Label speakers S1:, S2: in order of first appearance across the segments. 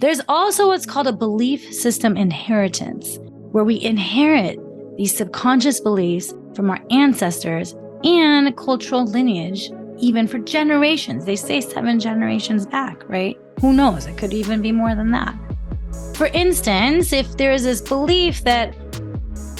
S1: There's also what's called a belief system inheritance, where we inherit these subconscious beliefs from our ancestors and cultural lineage, even for generations. They say 7 generations back, right? Who knows? It could even be more than that. For instance, if there's this belief that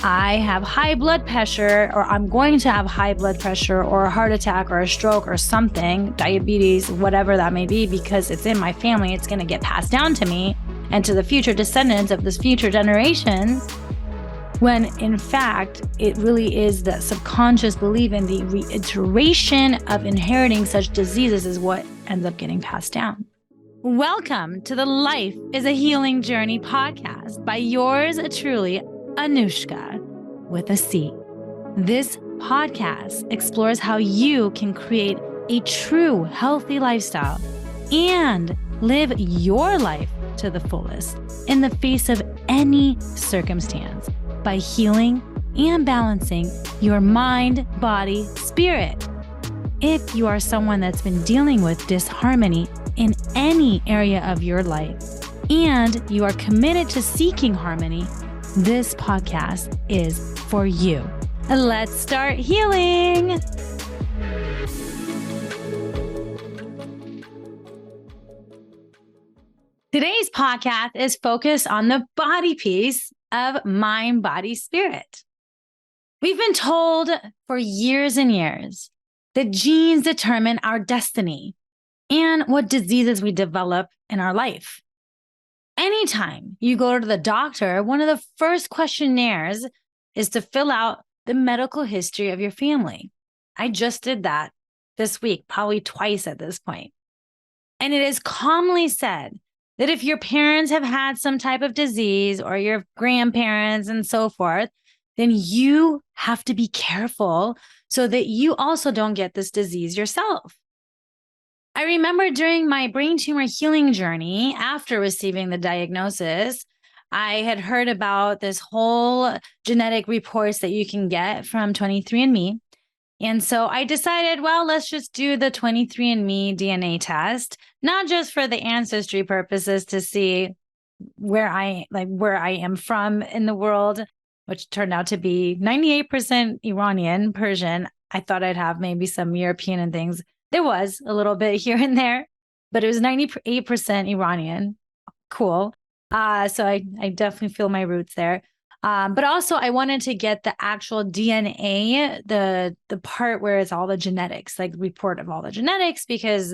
S1: I have high blood pressure, or I'm going to have high blood pressure or a heart attack or a stroke or something, diabetes, whatever that may be, because it's in my family, it's going to get passed down to me and to the future descendants of this future generations, when in fact, it really is that subconscious belief in the reiteration of inheriting such diseases is what ends up getting passed down. Welcome to the Life is a Healing Journey podcast by yours truly, Anuschka, with a C. This podcast explores how you can create a true healthy lifestyle and live your life to the fullest in the face of any circumstance by healing and balancing your mind, body, spirit. If you are someone that's been dealing with disharmony in any area of your life and you are committed to seeking harmony, this podcast is for you. Let's start healing. Today's podcast is focused on the body piece of mind, body, spirit. We've been told for years and years that genes determine our destiny and what diseases we develop in our life. Anytime you go to the doctor, one of the first questionnaires is to fill out the medical history of your family. I just did that this week, probably twice at this point. And it is commonly said that if your parents have had some type of disease or your grandparents and so forth, then you have to be careful so that you also don't get this disease yourself. I remember during my brain tumor healing journey, after receiving the diagnosis, I had heard about this whole genetic reports that you can get from 23andMe. And so I decided, well, let's just do the 23andMe DNA test, not just for the ancestry purposes to see where I am from in the world, which turned out to be 98% Iranian, Persian. I thought I'd have maybe some European and things. There was a little bit here and there, but it was 98% Iranian. Cool. So I definitely feel my roots there. But also I wanted to get the actual DNA, the part where it's all the genetics, like report of all the genetics, because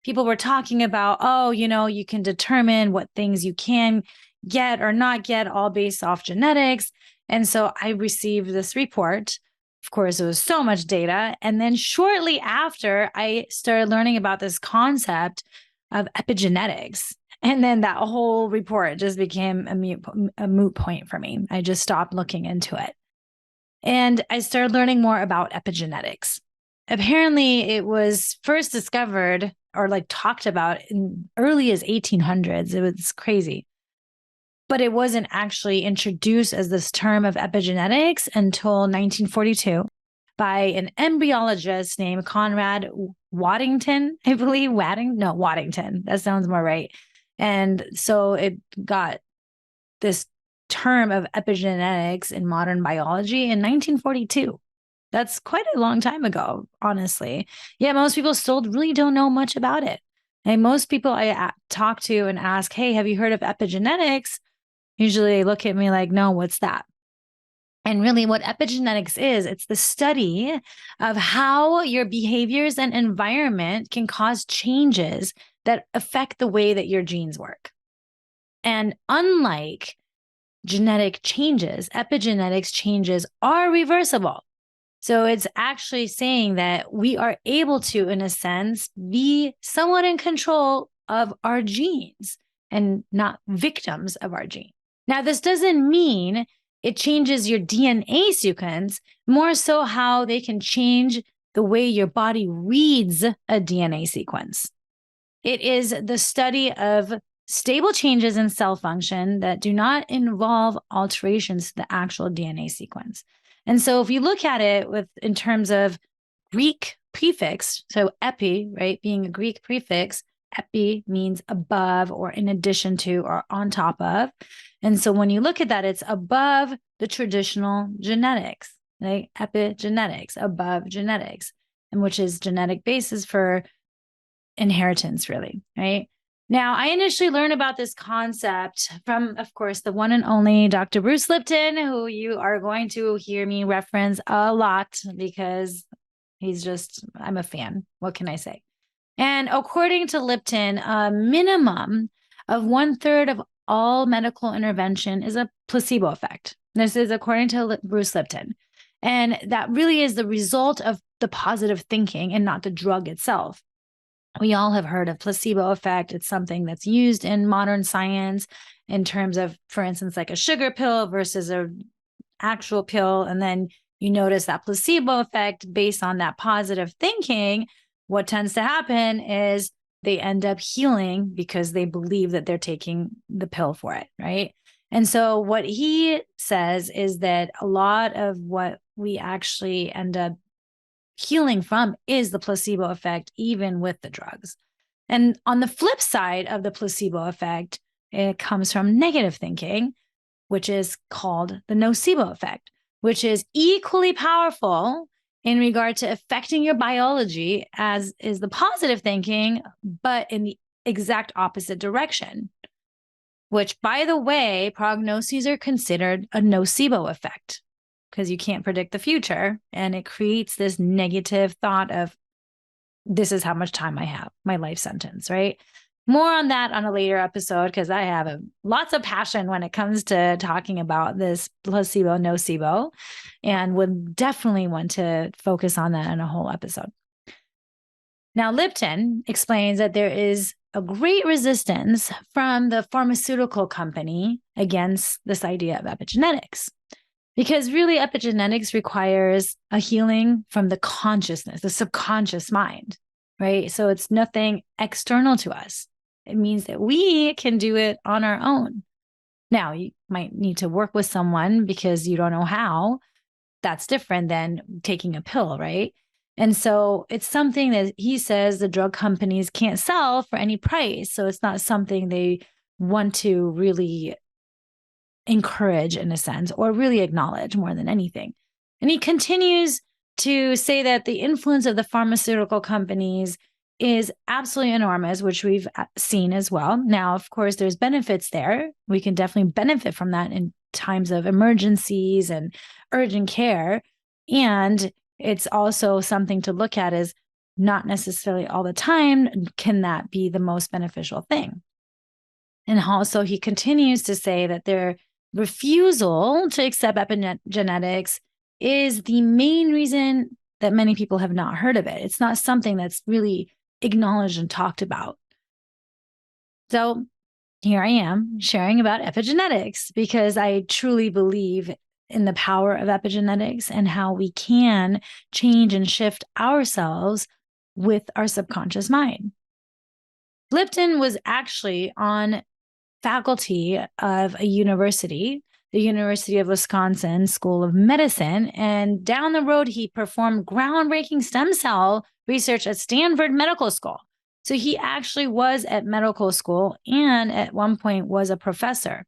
S1: people were talking about, you can determine what things you can get or not get all based off genetics. And so I received this report. Of course, it was so much data. And then shortly after, I started learning about this concept of epigenetics. And then that whole report just became a moot point for me. I just stopped looking into it. And I started learning more about epigenetics. Apparently, it was first discovered or talked about in early as 1800s. It was crazy. But it wasn't actually introduced as this term of epigenetics until 1942 by an embryologist named Conrad Waddington, I believe. Waddington. That sounds more right. And so it got this term of epigenetics in modern biology in 1942. That's quite a long time ago, honestly. Yeah, most people still really don't know much about it. And most people I talk to and ask, hey, have you heard of epigenetics? Usually they look at me like, no, what's that? And really what epigenetics is, it's the study of how your behaviors and environment can cause changes that affect the way that your genes work. And unlike genetic changes, epigenetics changes are reversible. So it's actually saying that we are able to, in a sense, be somewhat in control of our genes and not victims of our genes. Now, this doesn't mean it changes your DNA sequence, more so how they can change the way your body reads a DNA sequence. It is the study of stable changes in cell function that do not involve alterations to the actual DNA sequence. And so if you look at it in terms of Greek prefix, so epi, right, being a Greek prefix, Epi means above or in addition to or on top of. And so when you look at that, it's above the traditional genetics, right? Epigenetics, above genetics, and which is genetic basis for inheritance, really, right? Now, I initially learned about this concept from, of course, the one and only Dr. Bruce Lipton, who you are going to hear me reference a lot because I'm a fan. What can I say? And according to Lipton, a minimum of 1/3 of all medical intervention is a placebo effect. This is according to Bruce Lipton. And that really is the result of the positive thinking and not the drug itself. We all have heard of placebo effect. It's something that's used in modern science in terms of, for instance, like a sugar pill versus an actual pill. And then you notice that placebo effect based on that positive thinking. What tends to happen is they end up healing because they believe that they're taking the pill for it, right? And so what he says is that a lot of what we actually end up healing from is the placebo effect, even with the drugs. And on the flip side of the placebo effect, it comes from negative thinking, which is called the nocebo effect, which is equally powerful in regard to affecting your biology as is the positive thinking, but in the exact opposite direction, which, by the way, prognoses are considered a nocebo effect because you can't predict the future. And it creates this negative thought of, this is how much time I have, my life sentence, right? More on that on a later episode, because I have lots of passion when it comes to talking about this placebo, nocebo, and would definitely want to focus on that in a whole episode. Now, Lipton explains that there is a great resistance from the pharmaceutical company against this idea of epigenetics. Because really, epigenetics requires a healing from the consciousness, the subconscious mind, right? So it's nothing external to us. It means that we can do it on our own. Now, you might need to work with someone because you don't know how. That's different than taking a pill, right? And so it's something that he says the drug companies can't sell for any price. So it's not something they want to really encourage in a sense, or really acknowledge more than anything. And he continues to say that the influence of the pharmaceutical companies is absolutely enormous, which we've seen as well. Now, of course, there's benefits there. We can definitely benefit from that in times of emergencies and urgent care. And it's also something to look at as not necessarily all the time can that be the most beneficial thing. And also he continues to say that their refusal to accept epigenetics is the main reason that many people have not heard of it. It's not something that's really acknowledged and talked about. So here I am sharing about epigenetics because I truly believe in the power of epigenetics and how we can change and shift ourselves with our subconscious mind. Lipton was actually on faculty of a university, the University of Wisconsin School of Medicine. And down the road, he performed groundbreaking stem cell research at Stanford Medical School. So he actually was at medical school and at one point was a professor.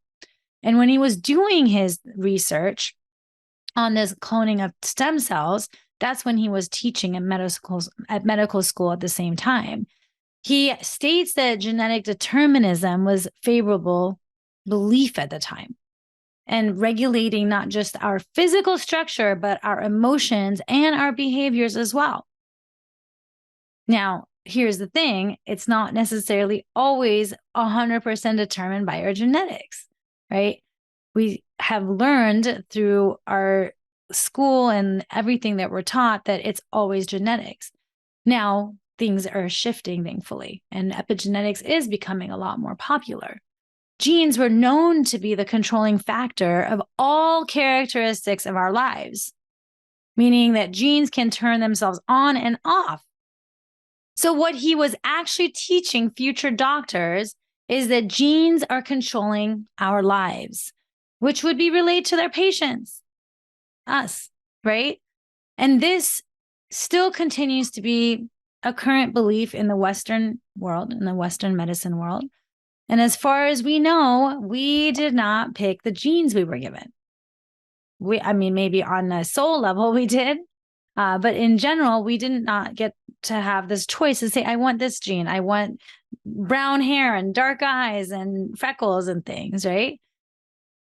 S1: And when he was doing his research on this cloning of stem cells, that's when he was teaching at medical school at the same time. He states that genetic determinism was favorable belief at the time and regulating not just our physical structure, but our emotions and our behaviors as well. Now, here's the thing. It's not necessarily always 100% determined by our genetics, right? We have learned through our school and everything that we're taught that it's always genetics. Now, things are shifting, thankfully, and epigenetics is becoming a lot more popular. Genes were known to be the controlling factor of all characteristics of our lives, meaning that genes can turn themselves on and off. So what he was actually teaching future doctors is that genes are controlling our lives, which would be related to their patients, us, right? And this still continues to be a current belief in the Western world, in the Western medicine world. And as far as we know, we did not pick the genes we were given. Maybe on a soul level we did, but in general, we did not get to have this choice to say, I want this gene. I want brown hair and dark eyes and freckles and things, right?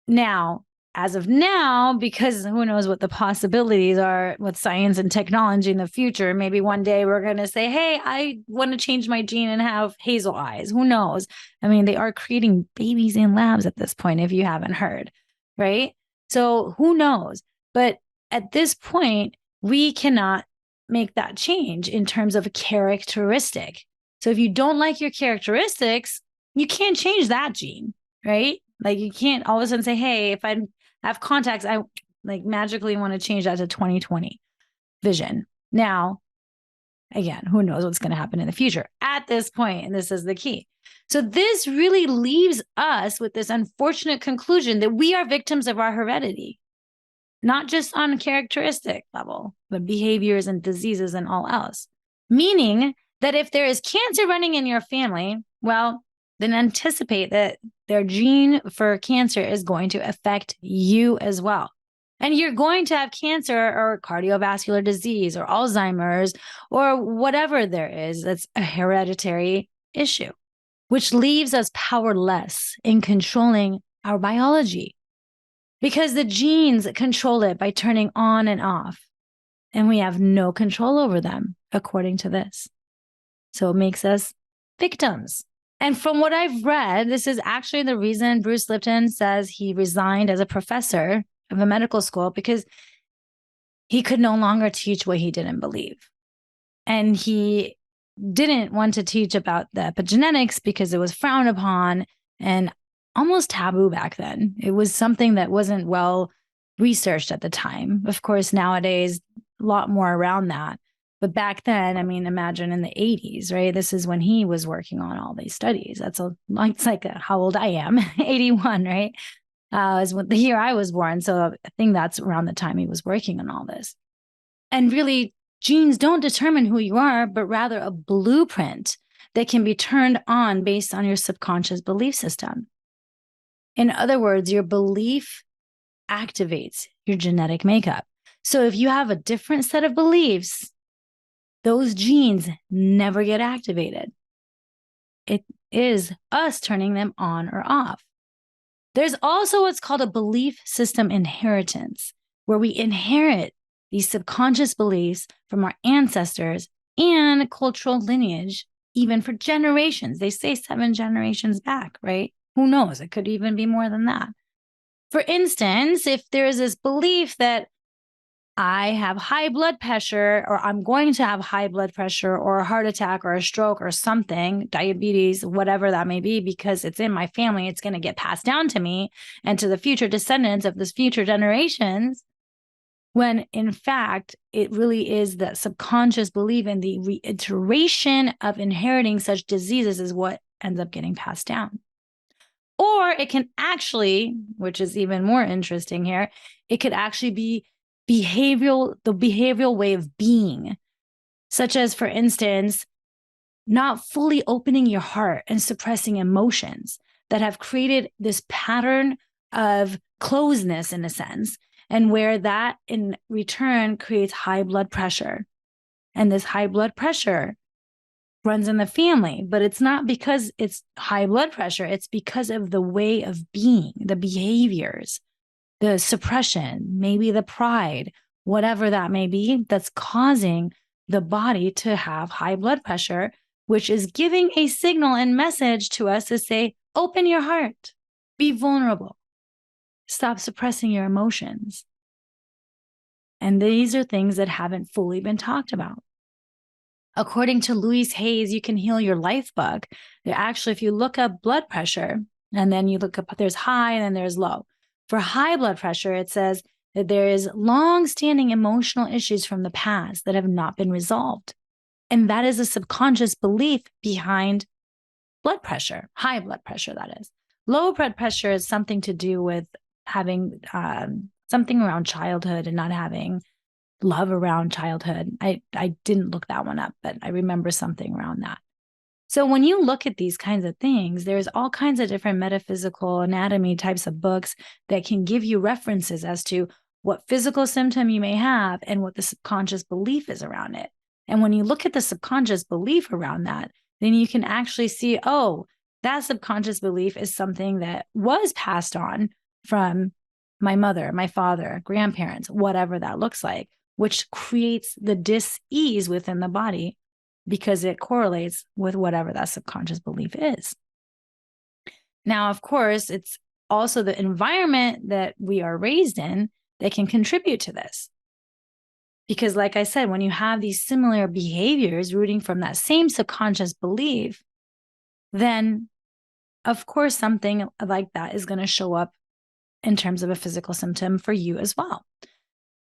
S1: Now, as of now, because who knows what the possibilities are with science and technology in the future, maybe one day we're going to say, hey, I want to change my gene and have hazel eyes. Who knows? I mean, they are creating babies in labs at this point, if you haven't heard, right? So who knows? But at this point, we cannot make that change in terms of a characteristic. So if you don't like your characteristics, you can't change that gene, right? Like you can't all of a sudden say, hey, if I have contacts, I like magically want to change that to 20/20 vision. Now, again, who knows what's going to happen in the future at this point, and this is the key. So this really leaves us with this unfortunate conclusion that we are victims of our heredity, not just on a characteristic level, but behaviors and diseases and all else. Meaning that if there is cancer running in your family, well, then anticipate that their gene for cancer is going to affect you as well. And you're going to have cancer or cardiovascular disease or Alzheimer's or whatever there is that's a hereditary issue, which leaves us powerless in controlling our biology because the genes control it by turning on and off. And we have no control over them, according to this. So it makes us victims. And from what I've read, this is actually the reason Bruce Lipton says he resigned as a professor of a medical school, because he could no longer teach what he didn't believe. And he didn't want to teach about the epigenetics because it was frowned upon and almost taboo back then. It was something that wasn't well researched at the time. Of course, nowadays, a lot more around that. But back then, I mean, imagine in the 80s, right? This is when he was working on all these studies. It's like how old I am, 81, right? Is the year I was born. So I think that's around the time he was working on all this. And really, genes don't determine who you are, but rather a blueprint that can be turned on based on your subconscious belief system. In other words, your belief activates your genetic makeup. So if you have a different set of beliefs, those genes never get activated. It is us turning them on or off. There's also what's called a belief system inheritance, where we inherit these subconscious beliefs from our ancestors and cultural lineage, even for generations. They say 7 generations back, right? Who knows? It could even be more than that. For instance, if there is this belief that I have high blood pressure, or I'm going to have high blood pressure or a heart attack or a stroke or something, diabetes, whatever that may be, because it's in my family, it's going to get passed down to me and to the future descendants of this future generations, when in fact, it really is that subconscious belief in the reiteration of inheriting such diseases is what ends up getting passed down. Or it can actually, which is even more interesting here, it could actually be the behavioral way of being, such as, for instance, not fully opening your heart and suppressing emotions that have created this pattern of closeness in a sense, and where that in return creates high blood pressure. And this high blood pressure runs in the family, but it's not because it's high blood pressure. It's because of the way of being, the behaviors, the suppression, maybe the pride, whatever that may be, that's causing the body to have high blood pressure, which is giving a signal and message to us to say, open your heart, be vulnerable, stop suppressing your emotions. And these are things that haven't fully been talked about. According to Louise Hayes, you can heal your life bug. Actually, if you look up blood pressure, and then you look up, there's high and then there's low. For high blood pressure, it says that there is long-standing emotional issues from the past that have not been resolved. And that is a subconscious belief behind blood pressure, high blood pressure, that is. Low blood pressure is something to do with having something around childhood and not having love around childhood. I didn't look that one up, but I remember something around that. So when you look at these kinds of things, there's all kinds of different metaphysical anatomy types of books that can give you references as to what physical symptom you may have and what the subconscious belief is around it. And when you look at the subconscious belief around that, then you can actually see, oh, that subconscious belief is something that was passed on from my mother, my father, grandparents, whatever that looks like, which creates the dis-ease within the body because it correlates with whatever that subconscious belief is. Now, of course, it's also the environment that we are raised in that can contribute to this. Because like I said, when you have these similar behaviors rooting from that same subconscious belief, then of course, something like that is going to show up in terms of a physical symptom for you as well.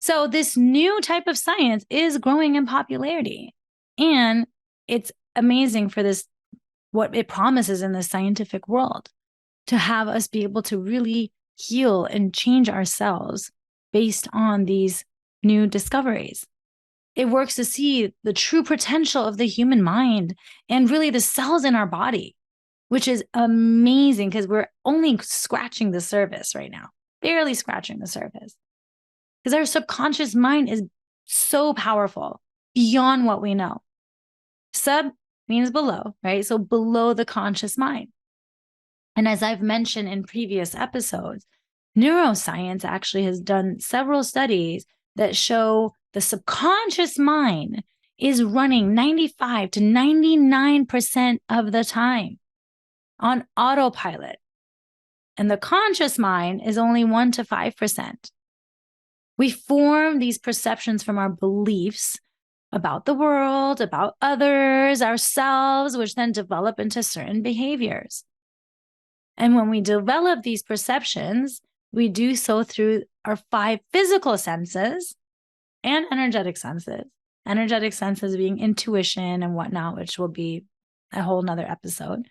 S1: So this new type of science is growing in popularity, and it's amazing for this, what it promises in the scientific world, to have us be able to really heal and change ourselves based on these new discoveries. It works to see the true potential of the human mind and really the cells in our body, which is amazing because we're only scratching the surface right now, barely scratching the surface. Because our subconscious mind is so powerful beyond what we know. Sub means below, right? So below the conscious mind. And as I've mentioned in previous episodes, neuroscience actually has done several studies that show the subconscious mind is running 95 to 99% of the time on autopilot. And the conscious mind is only 1 to 5%. We form these perceptions from our beliefs about the world, about others, ourselves, which then develop into certain behaviors. And when we develop these perceptions, we do so through our 5 physical senses and energetic senses. Energetic senses being intuition and whatnot, which will be a whole nother episode.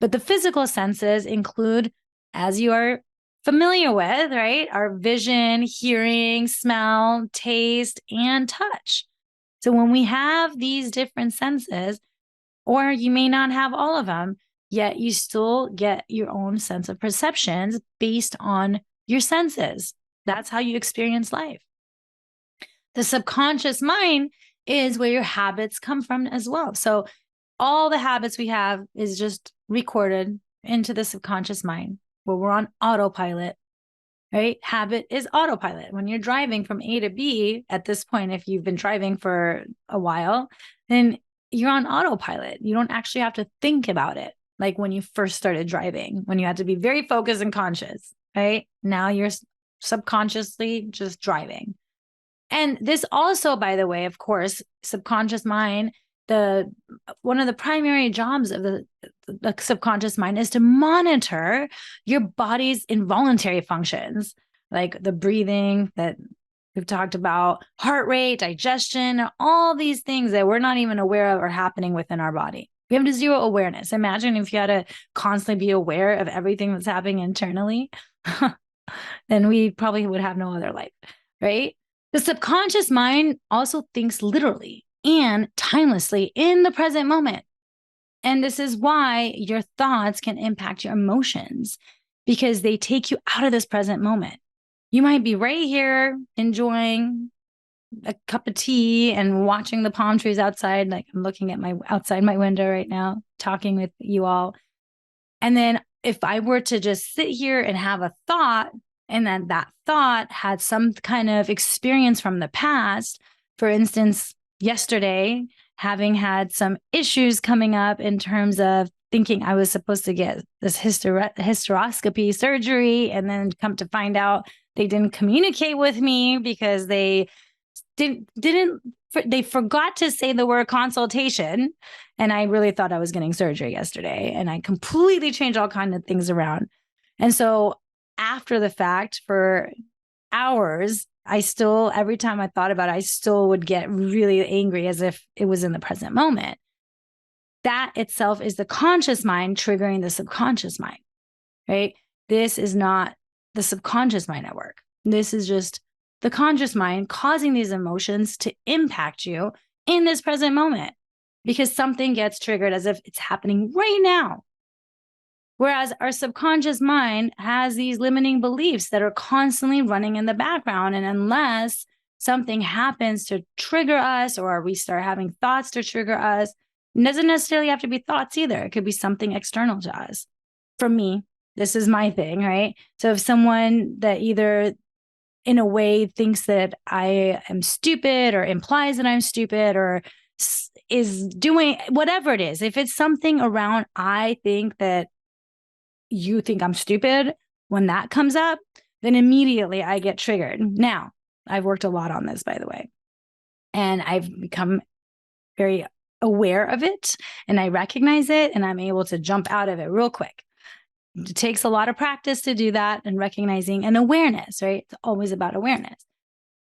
S1: But the physical senses include, as you are familiar with, right, our vision, hearing, smell, taste, and touch. So when we have these different senses, or you may not have all of them, yet you still get your own sense of perceptions based on your senses. That's how you experience life. The subconscious mind is where your habits come from as well. So all the habits we have is just recorded into the subconscious mind where we're on autopilot, right? Habit is autopilot. When you're driving from A to B, at this point, if you've been driving for a while, then you're on autopilot. You don't actually have to think about it. Like when you first started driving, when you had to be very focused and conscious, right? Now you're subconsciously just driving. And this also, by the way, of course, subconscious mind, one of the primary jobs of the subconscious mind is to monitor your body's involuntary functions, like the breathing that we've talked about, heart rate, digestion, all these things that we're not even aware of are happening within our body. We have zero awareness. Imagine if you had to constantly be aware of everything that's happening internally, then we probably would have no other life, right? The subconscious mind also thinks literally and timelessly in the present moment. And this is why your thoughts can impact your emotions, because they take you out of this present moment. You might be right here enjoying a cup of tea and watching the palm trees outside. Like I'm looking at outside my window right now, talking with you all. And then if I were to just sit here and have a thought, and then that thought had some kind of experience from the past, for instance, yesterday, having had some issues coming up in terms of thinking I was supposed to get this hysteroscopy surgery, and then come to find out they didn't communicate with me because they forgot to say the word consultation. And I really thought I was getting surgery yesterday, and I completely changed all kinds of things around. And so after the fact, for hours, every time I thought about it, I still would get really angry as if it was in the present moment. That itself is the conscious mind triggering the subconscious mind, right? This is not the subconscious mind at work. This is just the conscious mind causing these emotions to impact you in this present moment because something gets triggered as if it's happening right now. Whereas our subconscious mind has these limiting beliefs that are constantly running in the background. And unless something happens to trigger us or we start having thoughts to trigger us, it doesn't necessarily have to be thoughts either. It could be something external to us. For me, this is my thing, right? So if someone that either in a way thinks that I am stupid or implies that I'm stupid or is doing whatever it is, if it's something around, I think that you think I'm stupid, when that comes up, then immediately I get triggered. Now, I've worked a lot on this, by the way, and I've become very aware of it and I recognize it and I'm able to jump out of it real quick. It takes a lot of practice to do that and recognizing and awareness, right? It's always about awareness.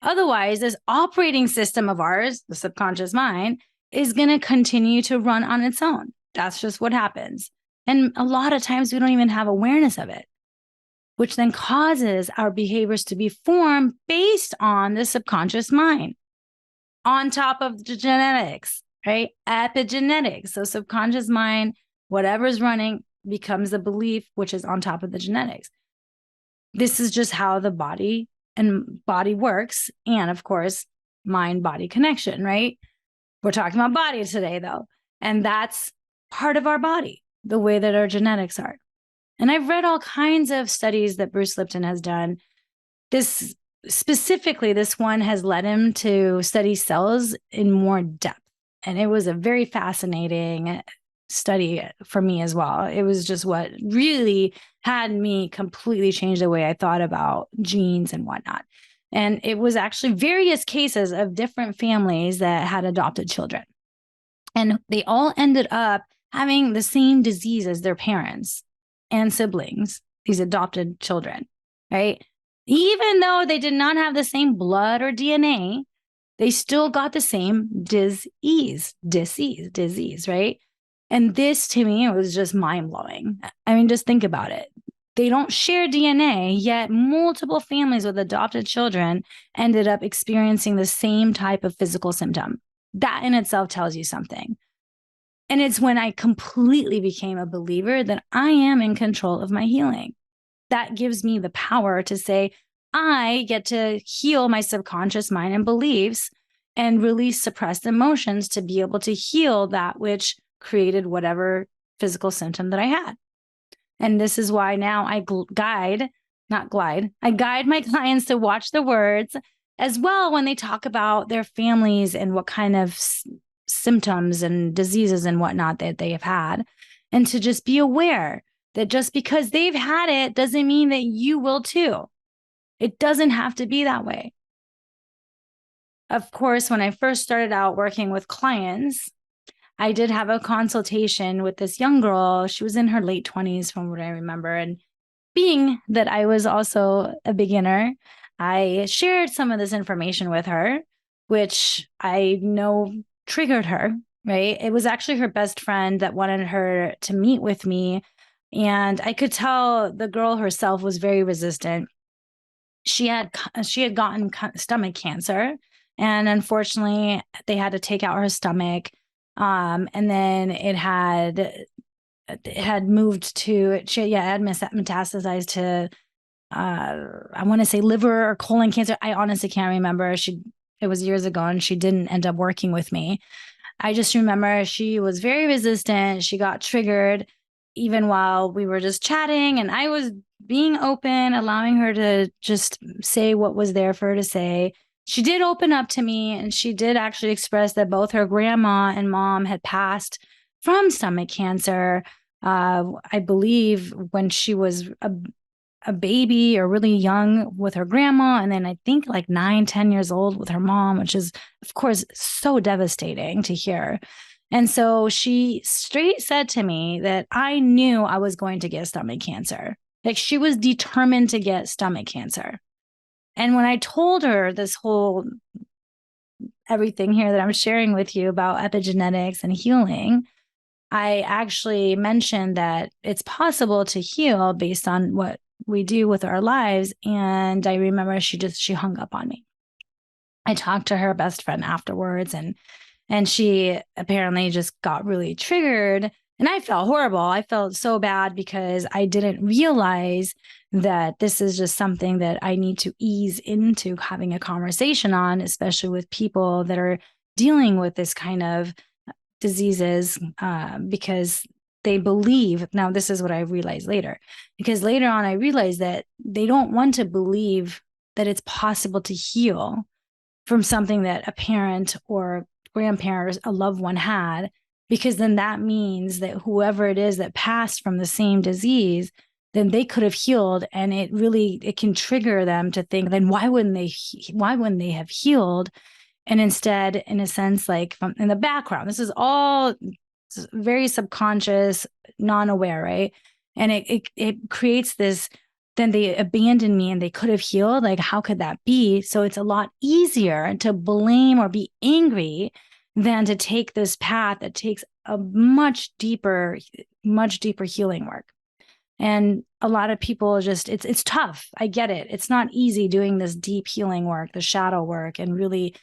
S1: Otherwise, this operating system of ours, the subconscious mind, is going to continue to run on its own. That's just what happens. And a lot of times we don't even have awareness of it, which then causes our behaviors to be formed based on the subconscious mind on top of the genetics, right? Epigenetics. So subconscious mind, whatever's running becomes a belief, which is on top of the genetics. This is just how the body works. And of course, mind-body connection, right? We're talking about body today though. And that's part of our body, the way that our genetics are. And I've read all kinds of studies that Bruce Lipton has done. This specifically, this one has led him to study cells in more depth. And it was a very fascinating study for me as well. It was just what really had me completely change the way I thought about genes and whatnot. And it was actually various cases of different families that had adopted children. And they all ended up having the same disease as their parents and siblings, these adopted children, right? Even though they did not have the same blood or DNA, they still got the same disease, right? And this to me was just mind-blowing. I mean, just think about it. They don't share DNA, yet multiple families with adopted children ended up experiencing the same type of physical symptom. That in itself tells you something. And it's when I completely became a believer that I am in control of my healing. That gives me the power to say, I get to heal my subconscious mind and beliefs and release suppressed emotions to be able to heal that which created whatever physical symptom that I had. And this is why now I guide my clients to watch the words as well when they talk about their families and what kind of symptoms and diseases and whatnot that they have had. And to just be aware that just because they've had it doesn't mean that you will too. It doesn't have to be that way. Of course, when I first started out working with clients, I did have a consultation with this young girl. She was in her late 20s from what I remember. And being that I was also a beginner, I shared some of this information with her, which I know triggered her, right? It was actually her best friend that wanted her to meet with me. And I could tell the girl herself was very resistant. She had gotten stomach cancer. And unfortunately, they had to take out her stomach. And then it had moved to, it had metastasized to, I want to say liver or colon cancer. I honestly can't remember. It was years ago and she didn't end up working with me. I just remember she was very resistant. She got triggered even while we were just chatting, and I was being open, allowing her to just say what was there for her to say. She did open up to me, and she did actually express that both her grandma and mom had passed from stomach cancer, I believe when she was a baby or really young with her grandma, and then I think like 9-10 years old with her mom, which is, of course, so devastating to hear. And so she straight said to me that I knew I was going to get stomach cancer. Like she was determined to get stomach cancer. And when I told her this whole everything here that I'm sharing with you about epigenetics and healing, I actually mentioned that it's possible to heal based on what we do with our lives. And I remember she hung up on me. I talked to her best friend afterwards, and she apparently just got really triggered. And I felt horrible. I felt so bad because I didn't realize that this is just something that I need to ease into having a conversation on, especially with people that are dealing with this kind of diseases, because they believe, now this is what I realized later, because later on I realized that they don't want to believe that it's possible to heal from something that a parent or grandparent or a loved one had, because then that means that whoever it is that passed from the same disease, then they could have healed. And it can trigger them to think, then why wouldn't they have healed? And instead, in a sense, like from in the background, this is all very subconscious, non-aware, right? And it creates this, then they abandoned me and they could have healed. Like, how could that be? So it's a lot easier to blame or be angry than to take this path that takes a much deeper healing work. And a lot of people just, it's tough. I get it. It's not easy doing this deep healing work, the shadow work, and really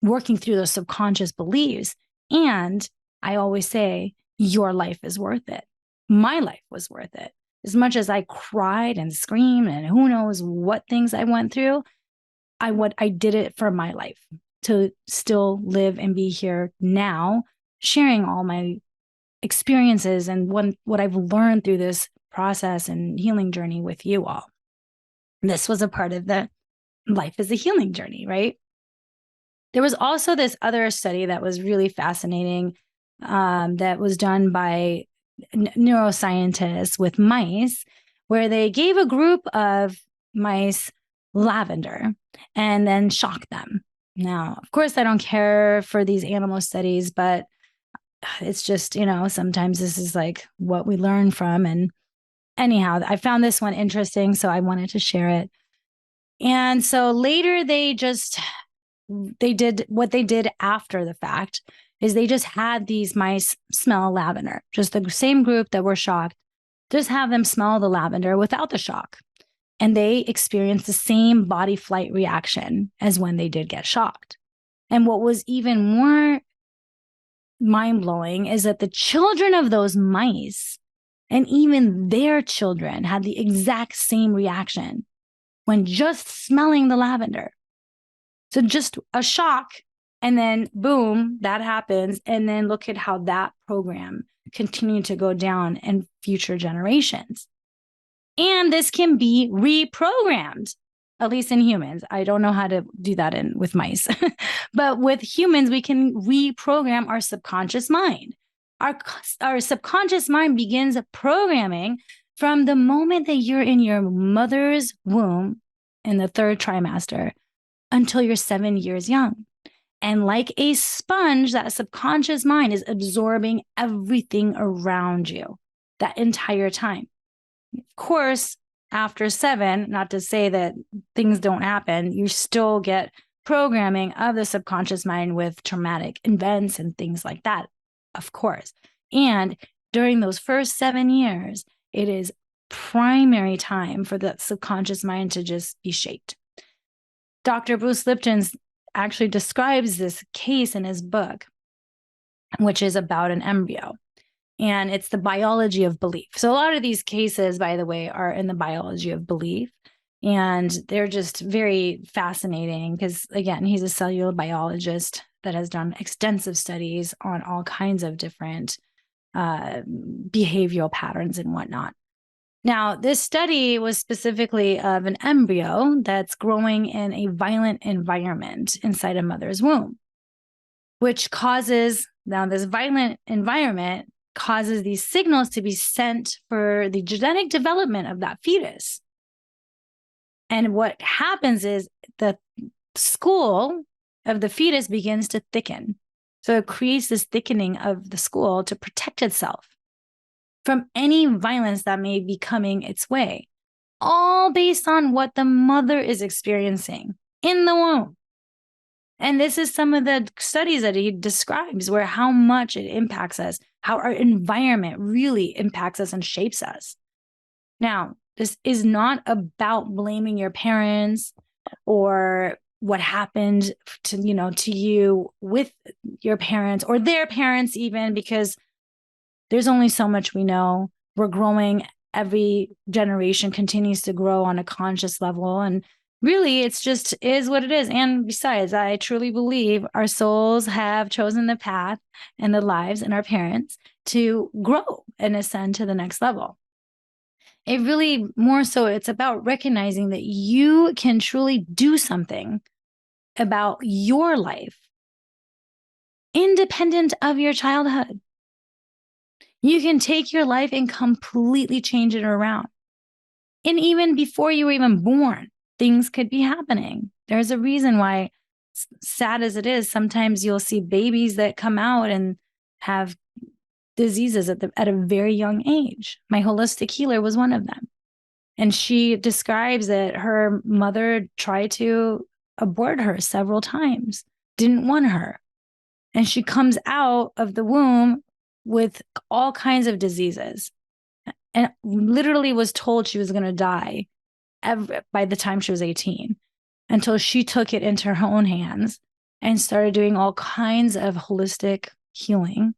S1: working through those subconscious beliefs. And I always say, your life is worth it. My life was worth it. As much as I cried and screamed and who knows what things I went through, I did it for my life, to still live and be here now, sharing all my experiences and what I've learned through this process and healing journey with you all. This was a part of the life is a healing journey, right? There was also this other study that was really fascinating, that was done by neuroscientists with mice, where they gave a group of mice lavender and then shocked them. Now, of course, I don't care for these animal studies, but it's just, sometimes this is like what we learn from. And anyhow, I found this one interesting, so I wanted to share it. And so later they did what they did after the fact is they just had these mice smell lavender, just the same group that were shocked, just have them smell the lavender without the shock. And they experienced the same body flight reaction as when they did get shocked. And what was even more mind-blowing is that the children of those mice and even their children had the exact same reaction when just smelling the lavender. So just a shock, and then boom, that happens. And then look at how that program continued to go down in future generations. And this can be reprogrammed, at least in humans. I don't know how to do that with mice, but with humans, we can reprogram our subconscious mind. Our subconscious mind begins programming from the moment that you're in your mother's womb in the third trimester until you're 7 years young. And like a sponge, that subconscious mind is absorbing everything around you that entire time. Of course, after 7, not to say that things don't happen, you still get programming of the subconscious mind with traumatic events and things like that, of course. And during those first 7 years, it is primary time for the subconscious mind to just be shaped. Dr. Bruce Lipton actually describes this case in his book, which is about an embryo. And it's the biology of belief. So a lot of these cases, by the way, are in the biology of belief. And they're just very fascinating because, again, he's a cellular biologist that has done extensive studies on all kinds of different behavioral patterns and whatnot. Now, this study was specifically of an embryo that's growing in a violent environment inside a mother's womb, which causes, now this violent environment causes these signals to be sent for the genetic development of that fetus. And what happens is the skull of the fetus begins to thicken. So it creates this thickening of the skull to protect itself from any violence that may be coming its way, all based on what the mother is experiencing in the womb. And this is some of the studies that he describes where how much it impacts us, how our environment really impacts us and shapes us. Now, This is not about blaming your parents or what happened to you with your parents or their parents even, because there's only so much we know. We're growing. Every generation continues to grow on a conscious level. And really, it's just is what it is. And besides, I truly believe our souls have chosen the path and the lives and our parents to grow and ascend to the next level. It really more so, it's about recognizing that you can truly do something about your life independent of your childhood. You can take your life and completely change it around. And even before you were even born, things could be happening. There's a reason why, sad as it is, sometimes you'll see babies that come out and have diseases at a very young age. My holistic healer was one of them. And she describes that her mother tried to abort her several times, didn't want her. And she comes out of the womb with all kinds of diseases and literally was told she was going to die by the time she was 18, until she took it into her own hands and started doing all kinds of holistic healing.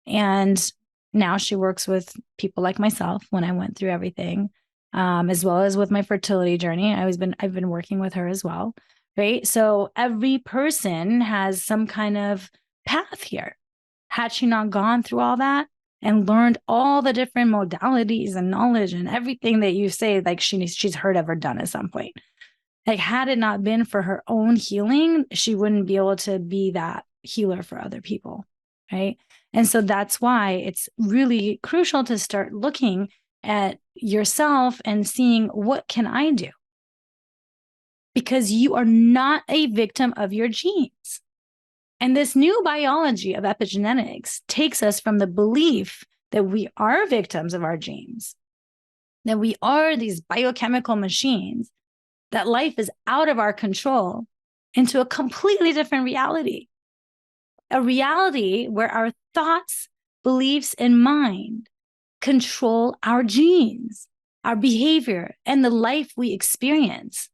S1: And now she works with people like myself when I went through everything, as well as with my fertility journey. I've been working with her as well, right? So every person has some kind of path here. Had she not gone through all that and learned all the different modalities and knowledge and everything that you say, like she's heard of or done at some point, like had it not been for her own healing, she wouldn't be able to be that healer for other people, right? And so that's why it's really crucial to start looking at yourself and seeing, what can I do? Because you are not a victim of your genes. And this new biology of epigenetics takes us from the belief that we are victims of our genes, that we are these biochemical machines, that life is out of our control, into a completely different reality. A reality where our thoughts, beliefs, and mind control our genes, our behavior, and the life we experience.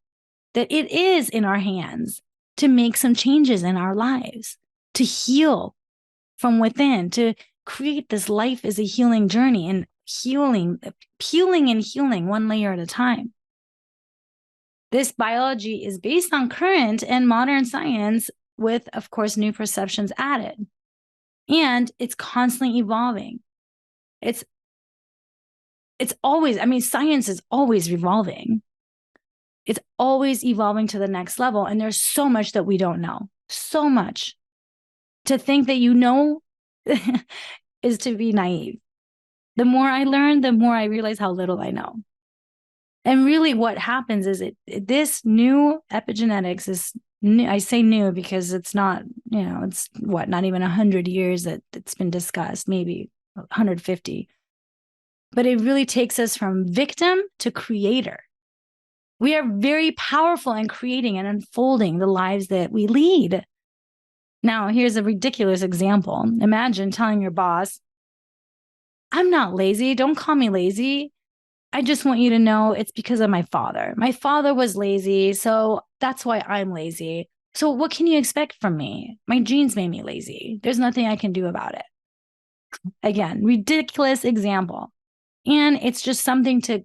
S1: That it is in our hands to make some changes in our lives, to heal from within, to create this life as a healing journey, and peeling and healing one layer at a time. This biology is based on current and modern science with, of course, new perceptions added. And it's constantly evolving. It's always, science is always evolving. It's always evolving to the next level. And there's so much that we don't know. So much. To think that you know is to be naive. The more I learn, the more I realize how little I know. And really what happens is this new epigenetics is new. I say new because it's not, it's not even 100 years that it's been discussed, maybe 150. But it really takes us from victim to creator. We are very powerful in creating and unfolding the lives that we lead. Now, here's a ridiculous example. Imagine telling your boss, I'm not lazy. Don't call me lazy. I just want you to know it's because of my father. My father was lazy, so that's why I'm lazy. So what can you expect from me? My genes made me lazy. There's nothing I can do about it. Again, ridiculous example. And it's just something to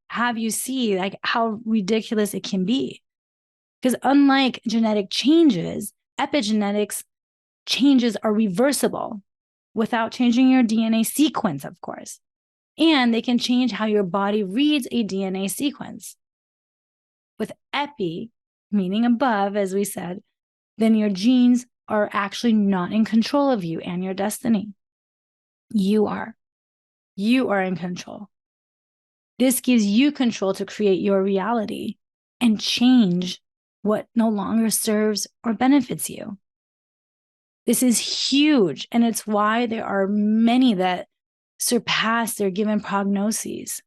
S1: have you see like how ridiculous it can be. Because unlike genetic changes, epigenetics changes are reversible without changing your DNA sequence, of course. And they can change how your body reads a DNA sequence. With epi, meaning above, as we said, then your genes are actually not in control of you and your destiny. You are. You are in control. This gives you control to create your reality and change what no longer serves or benefits you. This is huge, and it's why there are many that surpass their given prognoses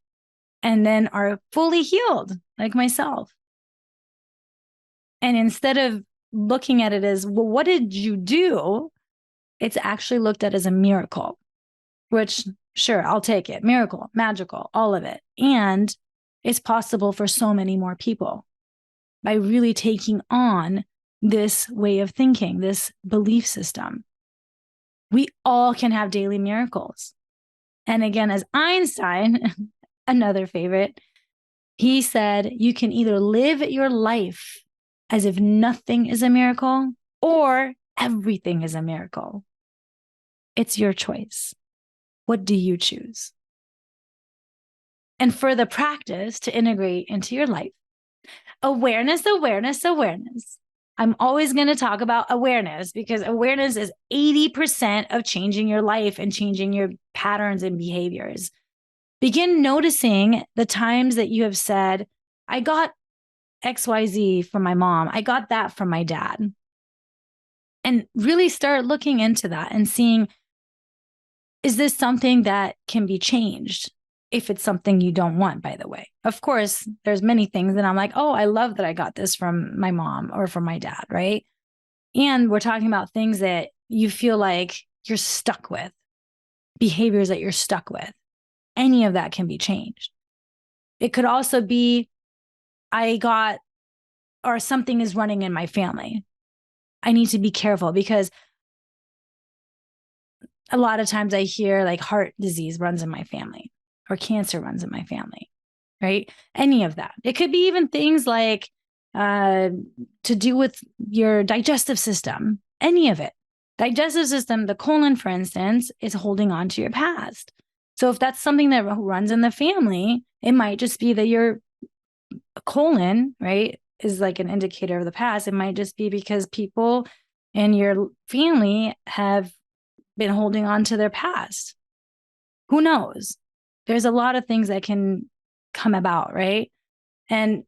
S1: and then are fully healed, like myself. And instead of looking at it as, well, what did you do? It's actually looked at as a miracle, which, sure, I'll take it. Miracle, magical, all of it. And it's possible for so many more people by really taking on this way of thinking, this belief system. We all can have daily miracles. And again, as Einstein, another favorite, he said, you can either live your life as if nothing is a miracle or everything is a miracle. It's your choice. What do you choose? And for the practice to integrate into your life, awareness, awareness, awareness. I'm always going to talk about awareness because awareness is 80% of changing your life and changing your patterns and behaviors. Begin noticing the times that you have said, I got XYZ from my mom. I got that from my dad. And really start looking into that and seeing, is this something that can be changed? If it's something you don't want, by the way. Of course, there's many things that I'm like, oh, I love that I got this from my mom or from my dad, right? And we're talking about things that you feel like you're stuck with, behaviors that you're stuck with. Any of that can be changed. It could also be, or something is running in my family. I need to be careful because a lot of times I hear like heart disease runs in my family or cancer runs in my family, right? Any of that. It could be even things like to do with your digestive system, any of it. Digestive system, the colon, for instance, is holding on to your past. So if that's something that runs in the family, it might just be that your colon, right, is like an indicator of the past. It might just be because people in your family have been holding on to their past. Who knows? There's a lot of things that can come about, right? And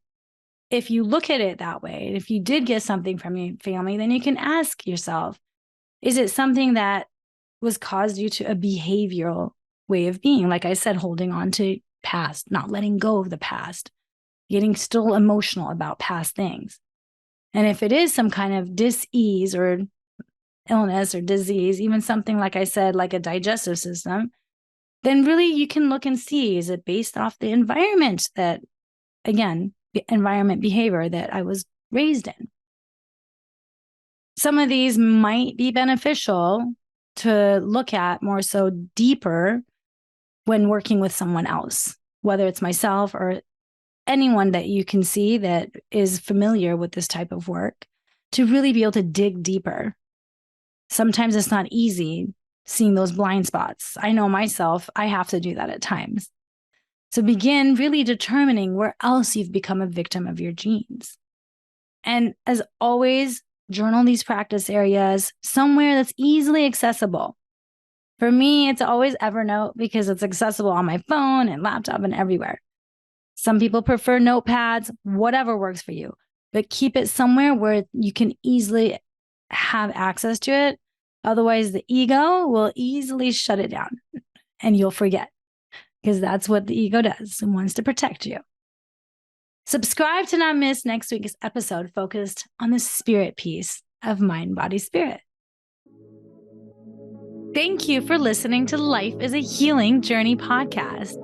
S1: if you look at it that way, if you did get something from your family, then you can ask yourself, is it something that was caused due to a behavioral way of being? Like I said, holding on to past, not letting go of the past, getting still emotional about past things. And if it is some kind of dis-ease or illness or disease, even something like I said, like a digestive system, then really you can look and see, is it based off the environment that, again, the environment behavior that I was raised in? Some of these might be beneficial to look at more so deeper when working with someone else, whether it's myself or anyone that you can see that is familiar with this type of work, to really be able to dig deeper. Sometimes it's not easy seeing those blind spots. I know myself, I have to do that at times. So begin really determining where else you've become a victim of your genes. And as always, journal these practice areas somewhere that's easily accessible. For me, it's always Evernote because it's accessible on my phone and laptop and everywhere. Some people prefer notepads, whatever works for you, but keep it somewhere where you can easily have access to it. Otherwise, the ego will easily shut it down and you'll forget, because that's what the ego does. It wants to protect you. Subscribe to not miss next week's episode focused on the spirit piece of mind, body, spirit. Thank you for listening to Life is a Healing Journey podcast.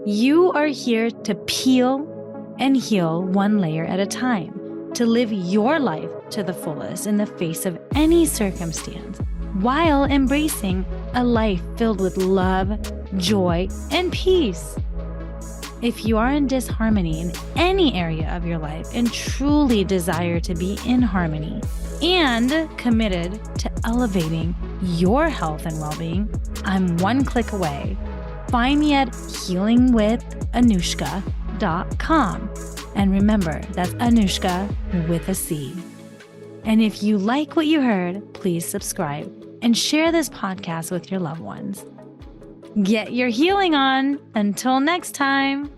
S1: You are here to peel and heal one layer at a time, to live your life to the fullest in the face of any circumstance, while embracing a life filled with love, joy, and peace. If you are in disharmony in any area of your life and truly desire to be in harmony and committed to elevating your health and well-being, I'm one click away. Find me at healingwithanuschka.com. And remember, that's Anuschka with a C. And if you like what you heard, please subscribe and share this podcast with your loved ones. Get your healing on. Until next time.